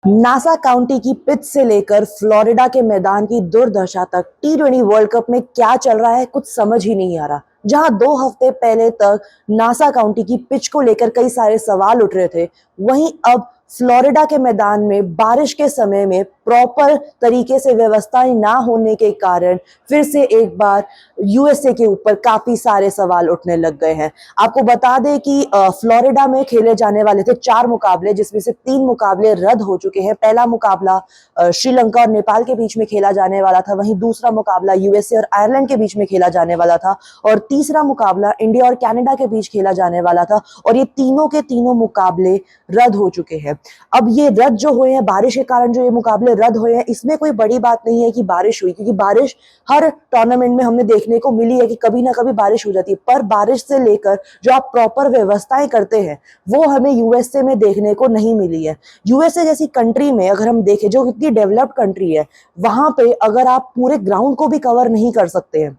NASA county की pitch से लेकर फ्लोरिडा के मैदान की दुर्दशा तक T20 वर्ल्ड कप में क्या चल रहा है कुछ समझ ही नहीं आ रहा। जहां 2 हफ्ते पहले तक नासा काउंटी की पिच को लेकर कई सारे सवाल उठ रहे थे, वहीं अब फ्लोरिडा के मैदान में बारिश के समय में प्रॉपर तरीके से व्यवस्थाएं ना होने के कारण फिर से एक बार यूएसए के ऊपर काफी सारे सवाल उठने लग गए हैं। आपको बता दें कि फ्लोरिडा में खेले जाने वाले थे 4 मुकाबले, जिसमें से 3 मुकाबले रद्द हो चुके हैं। पहला मुकाबला श्रीलंका और नेपाल के बीच में खेला जाने वाला था, वहीं दूसरा मुकाबला यूएसए और आयरलैंड के बीच में खेला जाने वाला था, और तीसरा मुकाबला इंडिया और कनाडा के बीच खेला जाने वाला था, और ये तीनों के तीनों मुकाबले रद्द हो चुके हैं। अब ये रद्द जो हुए हैं, बारिश के कारण जो ये मुकाबले रद्द हुए हैं, इसमें कोई बड़ी बात नहीं है कि बारिश हुई, क्योंकि बारिश हर टूर्नामेंट में हमने देखने को मिली है कि कभी ना कभी बारिश हो जाती है। पर बारिश से लेकर जो आप प्रॉपर व्यवस्थाएं करते हैं वो हमें यूएसए में देखने को नहीं मिली है। यूएसए जैसी कंट्री में अगर हम देखें, जो इतनी डेवलप्ड कंट्री है, वहां पे अगर आप पूरे ग्राउंड को भी कवर नहीं कर सकते हैं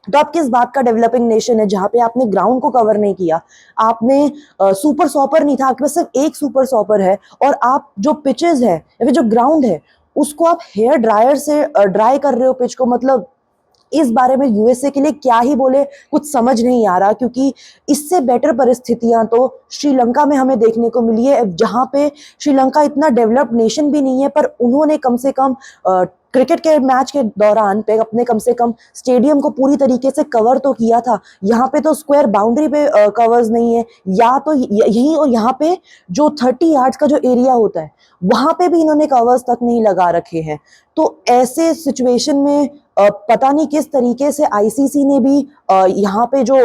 तो आप किस बात का डेवलपिंग नेशन है जहां पे आपने ग्राउंड को कवर नहीं किया। आपने सुपर सॉपर नहीं था, आपके पास सिर्फ एक सुपर सॉपर है, और आप जो पिचेस है या फिर जो ग्राउंड है उसको आप हेयर ड्रायर से ड्राई कर रहे हो पिच को। मतलब इस बारे में यूएसए के लिए क्या ही बोले, कुछ समझ नहीं आ रहा, क्योंकि इससे बेटर परिस्थितियां तो श्रीलंका में हमें देखने को मिली है, जहां पे श्रीलंका इतना डेवलप्ड नेशन भी नहीं है, पर उन्होंने कम से कम क्रिकेट के मैच के दौरान पे अपने कम से कम स्टेडियम को पूरी तरीके से कवर तो किया था। यहाँ पे तो स्क्वायर बाउंड्री पे कवर्स नहीं है, या तो यही, और यहाँ पे जो 30 यार्ड्स का जो एरिया होता है वहां पे भी इन्होंने कवर्स तक नहीं लगा रखे हैं। तो ऐसे सिचुएशन में पता नहीं किस तरीके से आईसीसी ने भी यहाँ पे जो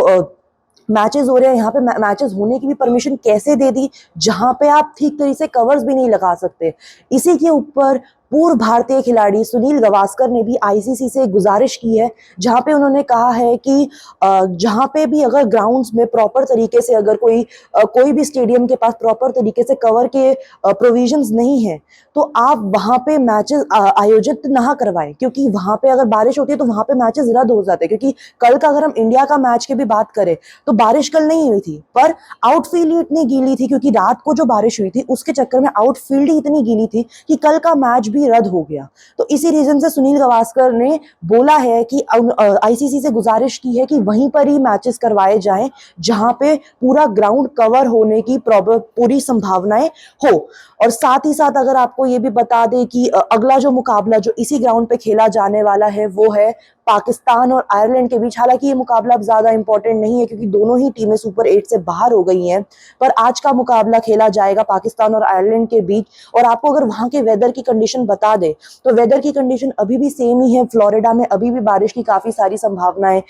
मैचेस हो रहे हैं, यहाँ पे मैचेस होने की भी परमिशन कैसे दे दी, जहां पे आप ठीक तरीके से कवर्स भी नहीं लगा सकते। इसी के ऊपर पूर्व भारतीय खिलाड़ी सुनील गावस्कर ने भी आईसीसी से गुजारिश की है, जहां पे उन्होंने कहा है कि जहां पे भी अगर ग्राउंड्स में प्रॉपर तरीके से अगर कोई भी स्टेडियम के पास प्रॉपर तरीके से कवर के प्रोविजंस नहीं है तो आप वहां पे मैचेस आयोजित ना करवाएं, क्योंकि वहां पे अगर बारिश होती है तो वहां पे मैचेस रद्द हो जाते हैं। क्योंकि कल का अगर हम इंडिया का मैच की भी बात करें तो बारिश कल नहीं हुई थी, पर आउटफील्ड ही इतनी गीली थी, क्योंकि रात को जो बारिश हुई थी उसके चक्कर में आउटफील्ड ही इतनी गीली थी कि कल का मैच भी रद्द हो गया। तो इसी रीजन से सुनील गावस्कर ने बोला है कि आईसीसी से गुजारिश की है कि वहीं पर ही मैचेस करवाए जाएं जहां पे पूरा ग्राउंड कवर होने की पूरी संभावनाएं हो। और साथ ही साथ अगर आपको ये भी बता दें कि अगला जो मुकाबला जो इसी ग्राउंड पे खेला जाने वाला है वो है पाकिस्तान और आयरलैंड के बीच। हालांकि ये मुकाबला अब ज्यादा इंपॉर्टेंट नहीं है क्योंकि दोनों ही टीमें सुपर 8 से बाहर हो गई हैं, पर आज का मुकाबला खेला जाएगा पाकिस्तान और आयरलैंड के बीच। और आपको अगर वहां के वेदर की कंडीशन बता दे तो वेदर की कंडीशन अभी भी सेम ही है। फ्लोरिडा में अभी भी बारिश की काफी सारी संभावनाएं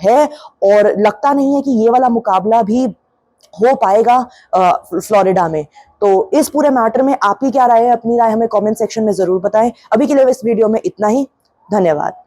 है, और लगता नहीं है कि ये वाला मुकाबला भी हो पाएगा फ्लोरिडा में। तो इस पूरे मैटर में आपकी क्या राय है? अपनी राय हमें कमेंट सेक्शन में जरूर बताएं। अभी के लिए इस वीडियो में इतना ही। धन्यवाद।